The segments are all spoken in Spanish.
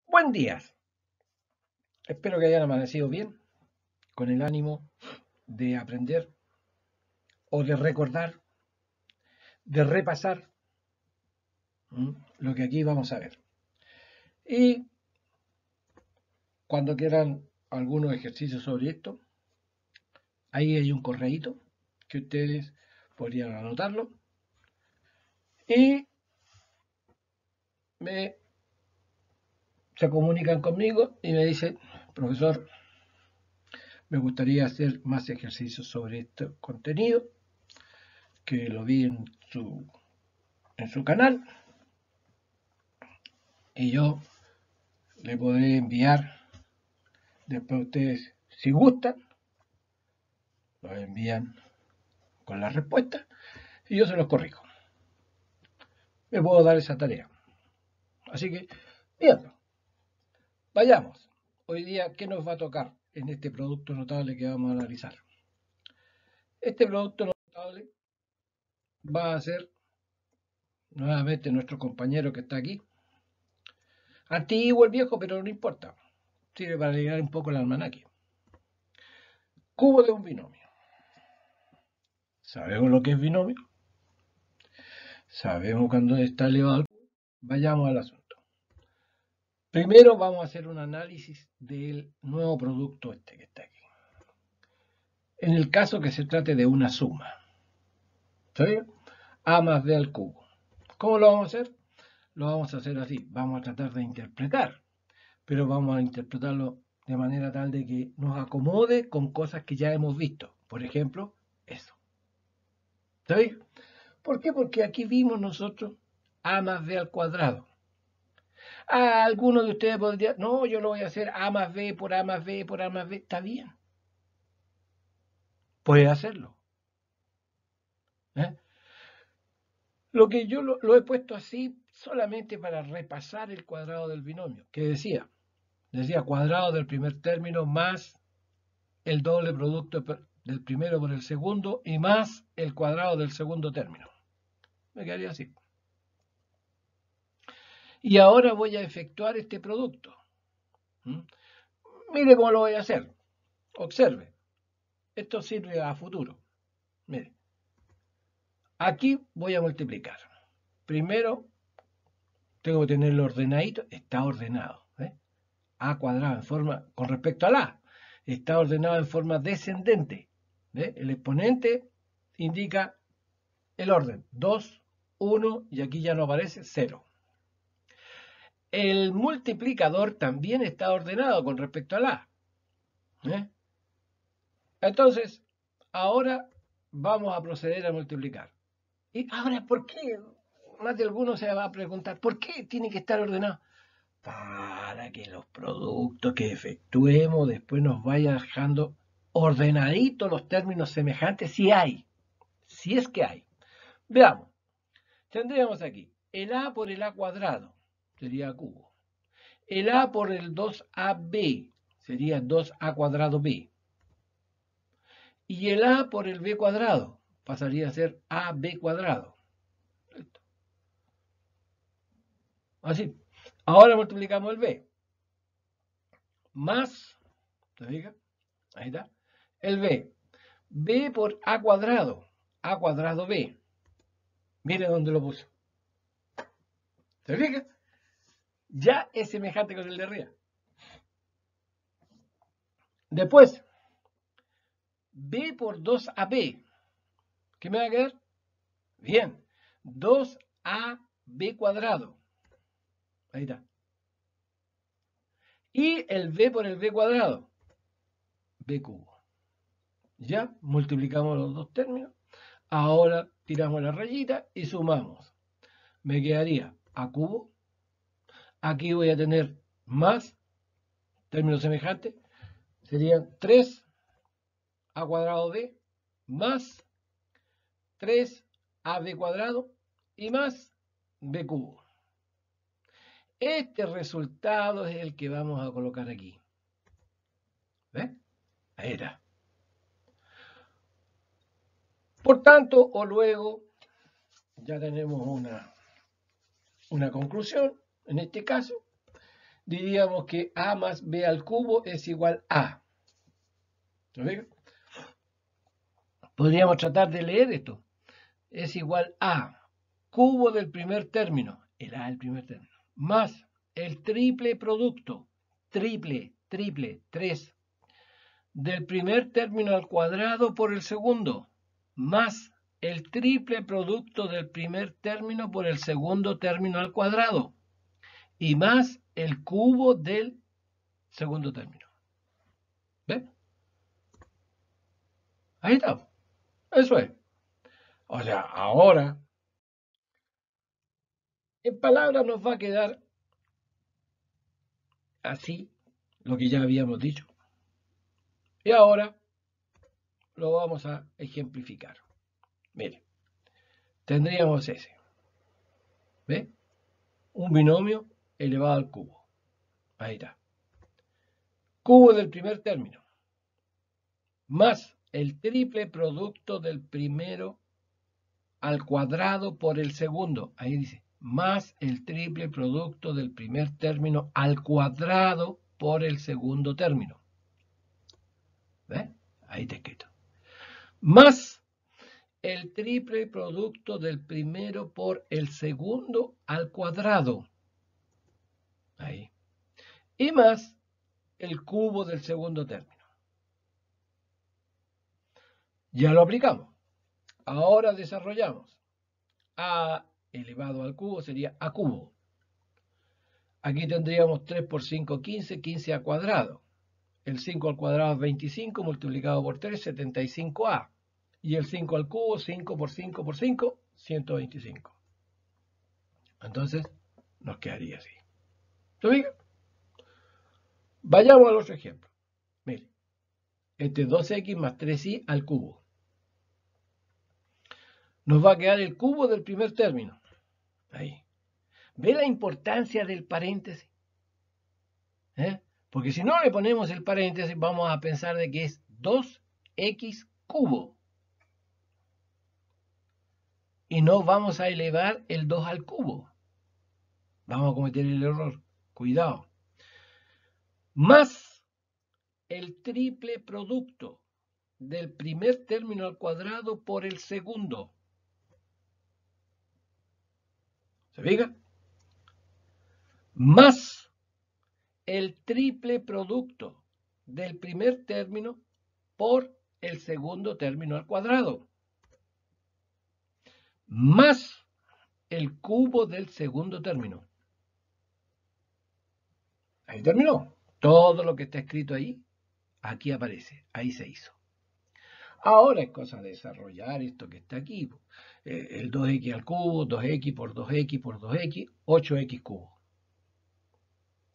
Buen día. Espero que hayan amanecido bien, con el ánimo de aprender o de recordar, de repasar lo que aquí vamos a ver. Y cuando quieran algunos ejercicios sobre esto, ahí hay un correíto que ustedes podrían anotarlo y se comunican conmigo y me dicen, profesor, me gustaría hacer más ejercicios sobre este contenido, que lo vi en su canal, y yo le podré enviar. Después ustedes, si gustan, los envían con las respuestas y yo se los corrijo. Me puedo dar esa tarea. Así que, bien, vayamos. Hoy día, ¿qué nos va a tocar en este producto notable que vamos a analizar? Este producto notable va a ser nuevamente nuestro compañero que está aquí. Antiguo el viejo, pero no importa. Sirve para alinear un poco el almanaque. Cubo de un binomio. ¿Sabemos lo que es binomio? ¿Sabemos cuándo está elevado? Vayamos al asunto. Primero vamos a hacer un análisis del nuevo producto que está aquí. En el caso que se trate de una suma. ¿Está bien? A más B al cubo. ¿Cómo lo vamos a hacer? Lo vamos a hacer así. Vamos a tratar de interpretar, pero vamos a interpretarlo de manera tal de que nos acomode con cosas que ya hemos visto. Por ejemplo, eso. ¿Está bien? ¿Por qué? Porque aquí vimos nosotros A más B al cuadrado. Alguno de ustedes podría, no, yo lo voy a hacer A más B por A más B por A más B. Está bien. Puede hacerlo. ¿Eh? Lo que yo lo he puesto así solamente para repasar el cuadrado del binomio. ¿Qué decía? Decía cuadrado del primer término más el doble producto del primero por el segundo y más el cuadrado del segundo término. Me quedaría así. Y ahora voy a efectuar este producto. Mire cómo lo voy a hacer. Observe. Esto sirve a futuro. Mire. Aquí voy a multiplicar. Primero tengo que tenerlo ordenadito. Está ordenado. A cuadrado en forma, con respecto al A, está ordenado en forma descendente. El exponente indica el orden. 2, 1 y aquí ya no aparece 0. El multiplicador también está ordenado con respecto al A. Entonces, ahora vamos a proceder a multiplicar. Y ahora, ¿por qué? Más de alguno se va a preguntar, ¿por qué tiene que estar ordenado? Para que los productos que efectuemos después nos vaya dejando ordenaditos los términos semejantes, si es que hay. Veamos, tendríamos aquí el A por el A cuadrado, sería cubo. El A por el 2AB, sería 2A cuadrado B. Y el A por el B cuadrado, pasaría a ser AB cuadrado. Así. Ahora multiplicamos el B. Más, ¿te fijas? Ahí está. El B. B por A cuadrado B. Mire dónde lo puso. ¿Se fija? Ya es semejante con el de arriba. Después, B por 2AB. ¿Qué me va a quedar? Bien, 2AB cuadrado. Ahí está. Y el B por el B cuadrado. B cubo. Ya multiplicamos los dos términos. Ahora tiramos la rayita y sumamos. Me quedaría A cubo. Aquí voy a tener más términos semejantes. Serían 3A cuadrado B más 3AB cuadrado y más B cubo. Este resultado es el que vamos a colocar aquí. ¿Ves? Ahí está. Por tanto, o luego, ya tenemos una conclusión, en este caso, diríamos que a más b al cubo es igual a. ¿Lo ven? Podríamos tratar de leer esto. Es igual a cubo del primer término, el a del primer término, más el triple producto, triple, 3, del primer término al cuadrado por el segundo, más el triple producto del primer término por el segundo término al cuadrado, y más el cubo del segundo término. ¿Ven? Ahí está. Eso es. O sea, ahora, en palabras nos va a quedar así, lo que ya habíamos dicho. Y ahora lo vamos a ejemplificar. Mire, tendríamos ese. ¿Ve? Un binomio elevado al cubo. Ahí está. Cubo del primer término. Más el triple producto del primero al cuadrado por el segundo. Ahí dice, más el triple producto del primer término al cuadrado por el segundo término. ¿Ve? Ahí está escrito. Más el triple producto del primero por el segundo al cuadrado. Ahí. Y más el cubo del segundo término. Ya lo aplicamos. Ahora desarrollamos. A elevado al cubo sería a cubo. Aquí tendríamos 3 por 5, 15, 15 a cuadrado. El 5 al cuadrado es 25, multiplicado por 3, 75a. Y el 5 al cubo, 5 por 5 por 5, 125. Entonces, nos quedaría así. ¿Lo ven? Vayamos al otro ejemplo. Mire, este es 2x más 3y al cubo. Nos va a quedar el cubo del primer término. Ahí. ¿Ve la importancia del paréntesis? Porque si no le ponemos el paréntesis, vamos a pensar de que es 2x cubo. Y no vamos a elevar el 2 al cubo. Vamos a cometer el error. Cuidado. Más el triple producto del primer término al cuadrado por el segundo. ¿Se fija? Más el triple producto del primer término por el segundo término al cuadrado. Más el cubo del segundo término. Ahí terminó. Todo lo que está escrito ahí, aquí aparece. Ahí se hizo. Ahora es cosa de desarrollar esto que está aquí. El 2x al cubo, 2x por 2x por 2x, 8x cubo.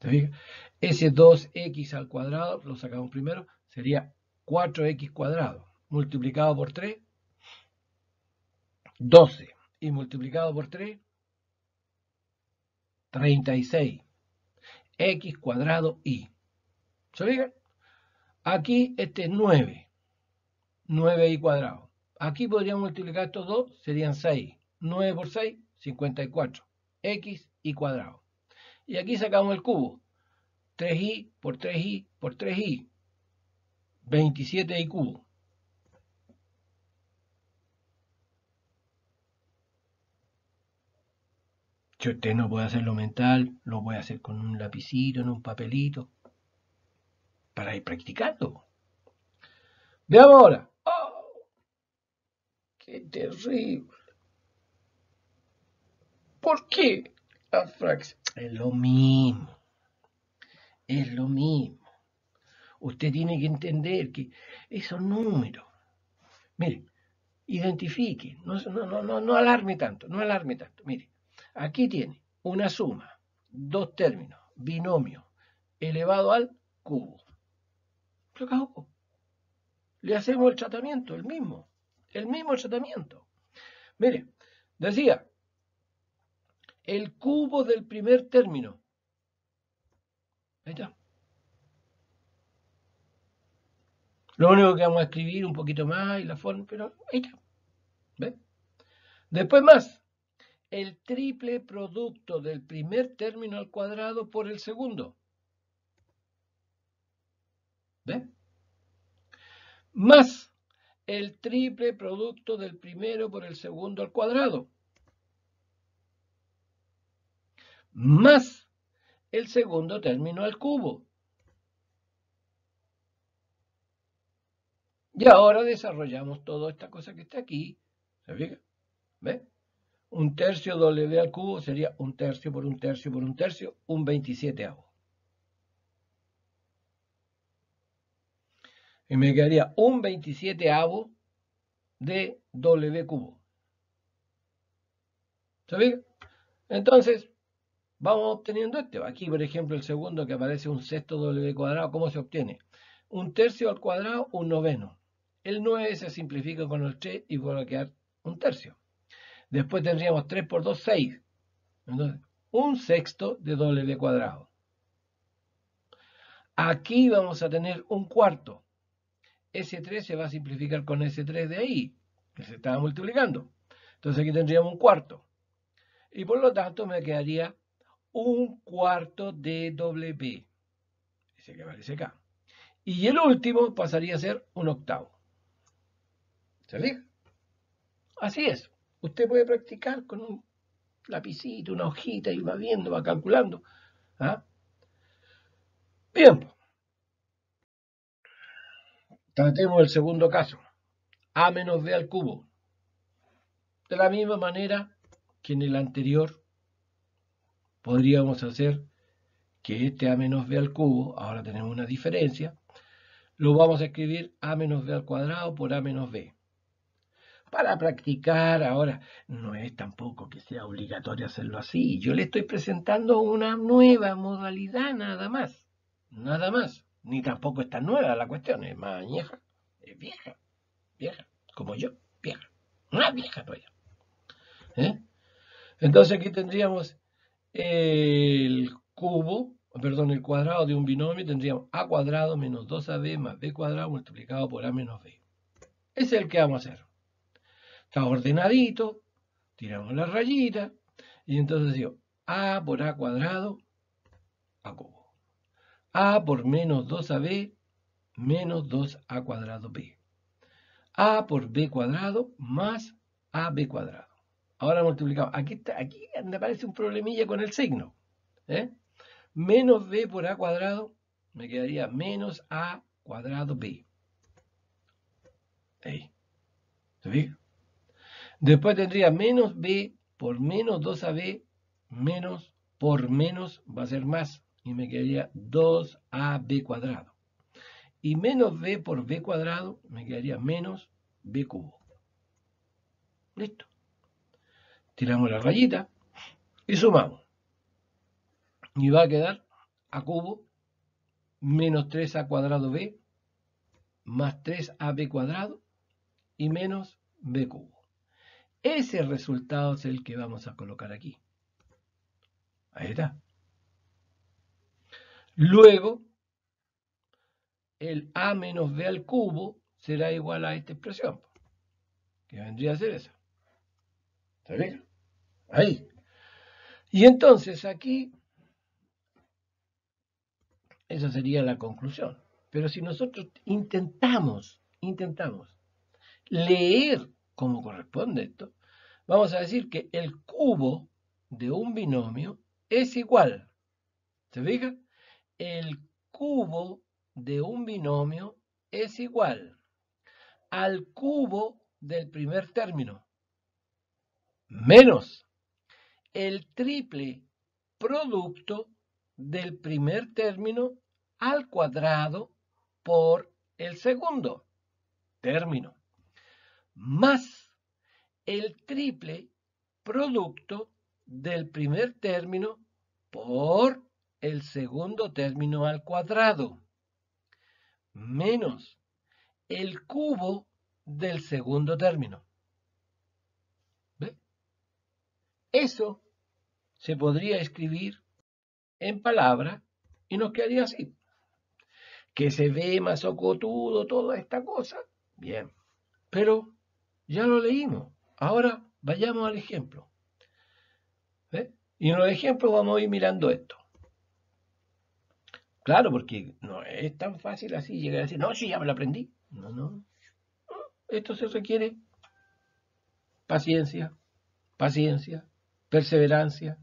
¿Se fija? Ese 2x al cuadrado, lo sacamos primero, sería 4x cuadrado. Multiplicado por 3, 12. Y multiplicado por 3, 36. X cuadrado y. ¿Se fijan? Aquí este es 9. 9y cuadrado. Aquí podríamos multiplicar estos dos, serían 6. 9 por 6, 54. X y cuadrado. Y aquí sacamos el cubo. 3y por 3y por 3y. 27y cubo. Si usted no puede hacerlo mental, lo puede hacer con un lapicito, en un papelito, para ir practicando. Veamos ahora. ¡Oh! ¡Qué terrible! ¿Por qué la fracción? Es lo mismo. Es lo mismo. Usted tiene que entender que esos números, mire, identifique, no alarme tanto, no alarme tanto. Mire, aquí tiene una suma, dos términos, binomio, elevado al cubo. Lo acabó. Le hacemos el tratamiento, el mismo tratamiento. Mire, decía, el cubo del primer término. Ahí está. Lo único que vamos a escribir un poquito más y la forma, pero ahí está. ¿Ve? Después más, el triple producto del primer término al cuadrado por el segundo. ¿Ves? Más el triple producto del primero por el segundo al cuadrado. Más el segundo término al cubo. Y ahora desarrollamos toda esta cosa que está aquí. ¿Se fija? ¿Ves? Un tercio W al cubo sería un tercio por un tercio por un tercio, un 27avo. Y me quedaría un 27avo de W cubo. ¿Se fija? Entonces, vamos obteniendo este. Aquí, por ejemplo, el segundo que aparece un sexto W cuadrado, ¿cómo se obtiene? Un tercio al cuadrado, un noveno. El 9 se simplifica con el 3 y vuelve a quedar un tercio. Después tendríamos 3 por 2, 6. Entonces, un sexto de W cuadrado. Aquí vamos a tener un cuarto. S3 se va a simplificar con S3 de ahí, que se estaba multiplicando. Entonces aquí tendríamos un cuarto. Y por lo tanto me quedaría un cuarto de W. Ese que aparece acá. Y el último pasaría a ser un octavo. ¿Se fija? Así es. Usted puede practicar con un lapicito, una hojita y va viendo, va calculando. ¿Ah? Bien. Tratemos el segundo caso. A menos B al cubo. De la misma manera que en el anterior podríamos hacer que este A menos B al cubo, ahora tenemos una diferencia, lo vamos a escribir A menos B al cuadrado por A menos B. Para practicar ahora, no es tampoco que sea obligatorio hacerlo así. Yo le estoy presentando una nueva modalidad nada más. Nada más. Ni tampoco es tan nueva la cuestión, es más añeja. Es vieja, vieja, como yo, vieja. Más vieja todavía. ¿Eh? Entonces aquí tendríamos el cubo, perdón, el cuadrado de un binomio, tendríamos a cuadrado menos 2ab más b cuadrado multiplicado por a menos b. Ese es el que vamos a hacer. Está ordenadito, tiramos la rayita y entonces digo a por a cuadrado a cubo. A por menos 2ab menos 2a cuadrado b. A por b cuadrado más ab cuadrado. Ahora multiplicamos. Aquí me aparece un problemilla con el signo. Menos b por a cuadrado me quedaría menos a cuadrado b. Ahí. ¿Se fija? Después tendría menos b por menos 2ab menos por menos va a ser más y me quedaría 2ab cuadrado. Y menos b por b cuadrado me quedaría menos b cubo. Listo. Tiramos la rayita y sumamos. Y va a quedar a cubo menos 3a cuadrado b más 3ab cuadrado y menos b cubo. Ese resultado es el que vamos a colocar aquí. Ahí está. Luego, el a menos b al cubo será igual a esta expresión, que vendría a ser esa. ¿Se ve? Ahí. Y entonces aquí, esa sería la conclusión. Pero si nosotros intentamos leer como corresponde esto, vamos a decir que el cubo de un binomio es igual. ¿Se fija? El cubo de un binomio es igual al cubo del primer término menos el triple producto del primer término al cuadrado por el segundo término más el triple producto del primer término por el segundo término al cuadrado menos el cubo del segundo término. ¿Ve? Eso se podría escribir en palabras y nos quedaría así. Que se ve más ocotudo toda esta cosa. Bien, pero ya lo leímos. Ahora vayamos al ejemplo. ¿Ve? Y en los ejemplos vamos a ir mirando esto. Claro, porque no es tan fácil así llegar a decir, no, sí, ya me lo aprendí. No, no. Esto se requiere paciencia, paciencia, perseverancia,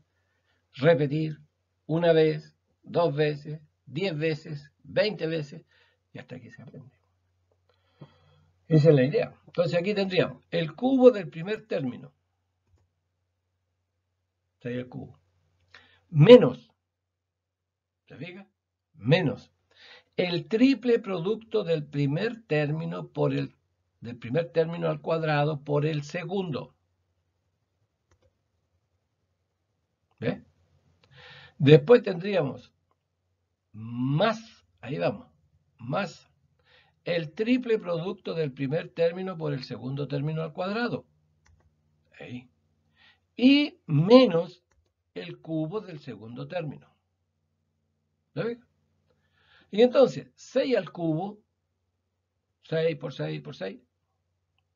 repetir una vez, 2 veces, 10 veces, 20 veces, y hasta que se aprende. Esa es la idea. Entonces aquí tendríamos el cubo del primer término. Sería el cubo. Menos, ¿se fija? Menos el triple producto del primer término del primer término al cuadrado por el segundo. ¿Ve? Después tendríamos más, ahí vamos, más el triple producto del primer término por el segundo término al cuadrado. Ahí. Y menos el cubo del segundo término. ¿Ve? Y entonces, 6 al cubo, 6 por 6 por 6,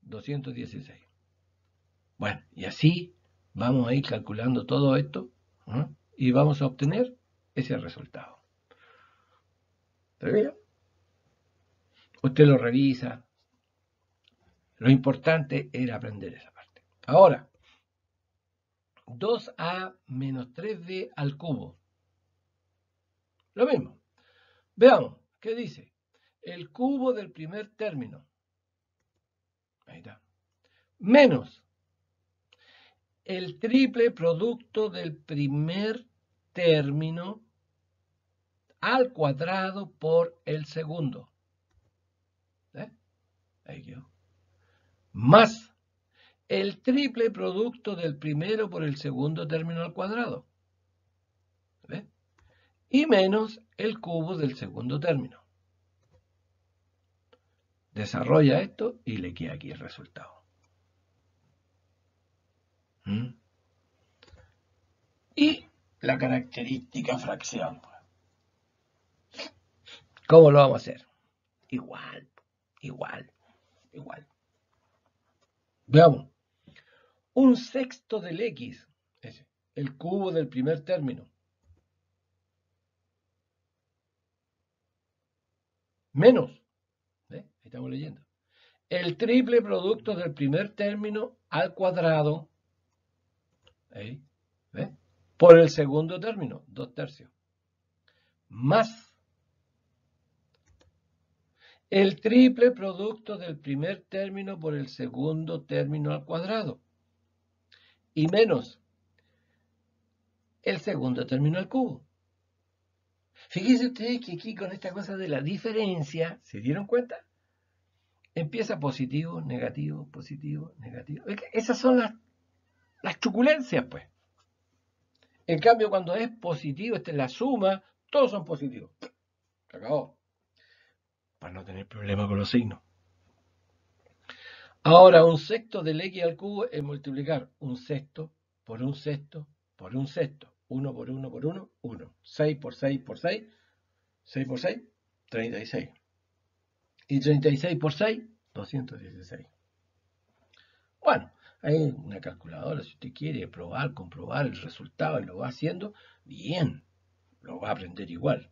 216. Bueno, y así vamos a ir calculando todo esto, ¿eh? Y vamos a obtener ese resultado. ¿Está bien? Usted lo revisa. Lo importante era aprender esa parte. Ahora, 2a menos 3b al cubo. Lo mismo. Veamos, ¿qué dice? El cubo del primer término. Ahí está. Menos el triple producto del primer término al cuadrado por el segundo. ¿Eh? Ahí quedó. Más el triple producto del primero por el segundo término al cuadrado. ¿Ve? Y menos el cubo del segundo término. Desarrolla esto y le queda aquí el resultado. ¿Mm? Y la característica fracción. ¿Cómo lo vamos a hacer? Igual, igual, igual. Veamos. Un sexto del X, el cubo del primer término. Menos, ahí estamos leyendo, el triple producto del primer término al cuadrado, ahí, ¿ve? Por el segundo término, 2/3, más el triple producto del primer término por el segundo término al cuadrado, y menos el segundo término al cubo. Fíjense ustedes que aquí con esta cosa de la diferencia, ¿se dieron cuenta? Empieza positivo, negativo, positivo, negativo. Esas son las truculencias, pues. En cambio, cuando es positivo, esta es la suma, todos son positivos. Se acabó. Para no tener problema con los signos. Ahora, un sexto del X al cubo es multiplicar un sexto por un sexto por un sexto. 1 por 1 por 1, 1. 6 por 6 por 6, 6 por 6, 36. Y 36 por 6, 216. Bueno, hay una calculadora, si usted quiere probar, comprobar el resultado y lo va haciendo, bien, lo va a aprender igual.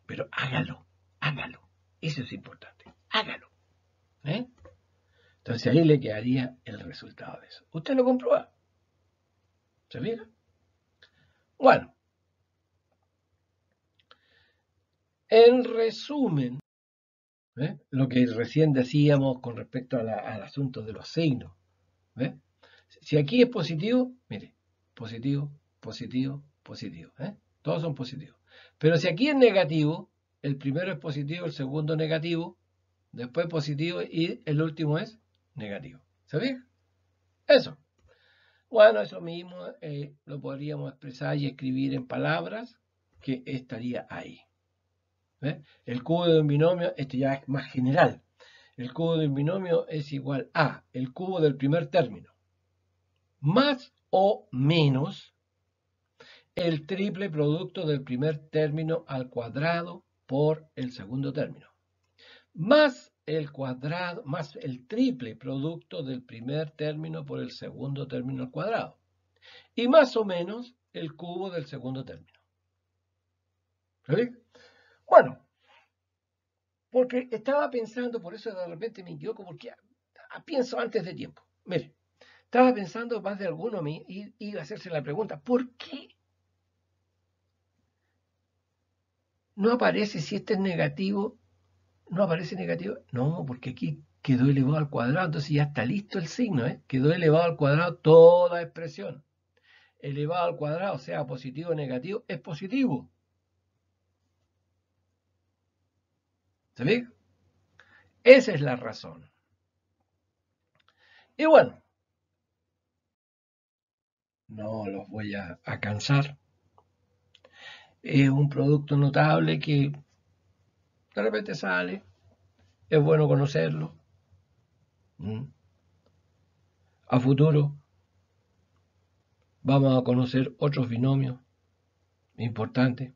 Pero hágalo, hágalo. Eso es importante, hágalo. ¿Eh? Entonces ahí le quedaría el resultado de eso. Usted lo comprueba. ¿Se fija? Bueno, en resumen, lo que recién decíamos con respecto al asunto de los signos. ¿Ve? Si aquí es positivo, mire, positivo, positivo, positivo. Todos son positivos. Pero si aquí es negativo, el primero es positivo, el segundo negativo, después positivo y el último es negativo. ¿Se fija? Eso. Bueno, eso mismo lo podríamos expresar y escribir en palabras que estaría ahí. ¿Ve? El cubo de un binomio, esto ya es más general. El cubo de un binomio es igual a el cubo del primer término más o menos el triple producto del primer término al cuadrado por el segundo término, más el cuadrado, más el triple producto del primer término por el segundo término al cuadrado, y más o menos el cubo del segundo término. ¿Sí? Bueno, porque estaba pensando, por eso de repente me equivoco, porque pienso antes de tiempo. Mire, estaba pensando, más de alguno me iba a hacerse la pregunta, ¿por qué no aparece si este es negativo? ¿No aparece negativo? No, porque aquí quedó elevado al cuadrado, entonces ya está listo el signo, ¿eh? Quedó elevado al cuadrado toda expresión. Elevado al cuadrado, sea positivo o negativo, es positivo. ¿Se ve? Esa es la razón. Y bueno, no los voy a cansar. Es un producto notable que de repente sale, es bueno conocerlo. A futuro vamos a conocer otros binomios importantes,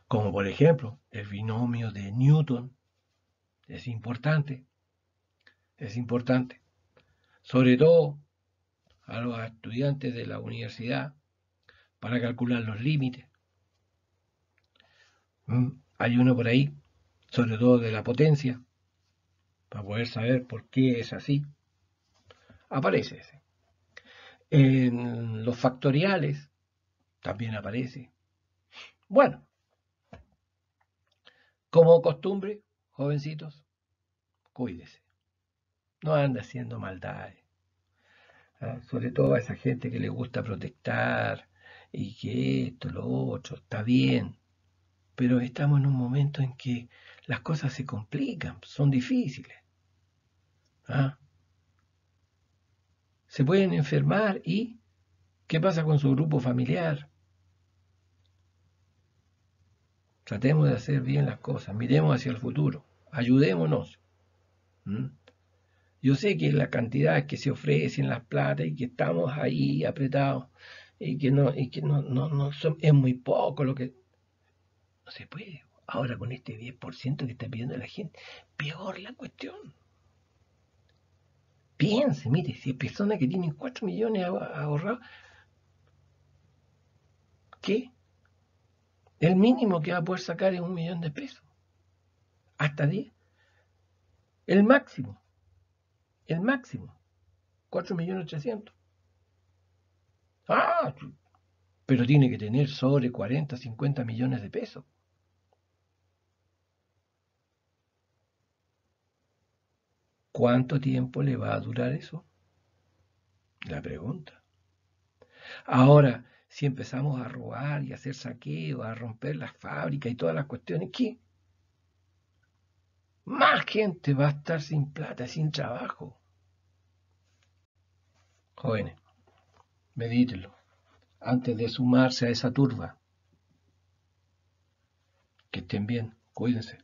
como por ejemplo el binomio de Newton. Es importante, sobre todo a los estudiantes de la universidad para calcular los límites. Hay uno por ahí, sobre todo de la potencia, para poder saber por qué es así. Aparece ese. En los factoriales también aparece. Bueno, como costumbre, jovencitos, cuídese. No anda haciendo maldades. Sobre todo a esa gente que le gusta protestar y que esto, lo otro, está bien. Pero estamos en un momento en que las cosas se complican, son difíciles. ¿Ah? Se pueden enfermar y ¿qué pasa con su grupo familiar? Tratemos de hacer bien las cosas, miremos hacia el futuro, ayudémonos. ¿Mm? Yo sé que la cantidad que se ofrecen, las plata y que estamos ahí apretados y que no es muy poco lo que no se puede. Ahora con este 10% que está pidiendo la gente, peor la cuestión. Piense, mire, si hay personas que tienen 4 millones ahorrados, ¿qué? El mínimo que va a poder sacar es 1 millón de pesos. Hasta 10. El máximo. El máximo. 4.300.000. Ah, pero tiene que tener sobre 40, 50 millones de pesos. ¿Cuánto tiempo le va a durar eso? La pregunta. Ahora, si empezamos a robar y a hacer saqueos, a romper las fábricas y todas las cuestiones, ¿qué? Más gente va a estar sin plata, sin trabajo. Jóvenes, medítenlo antes de sumarse a esa turba. Que estén bien, cuídense.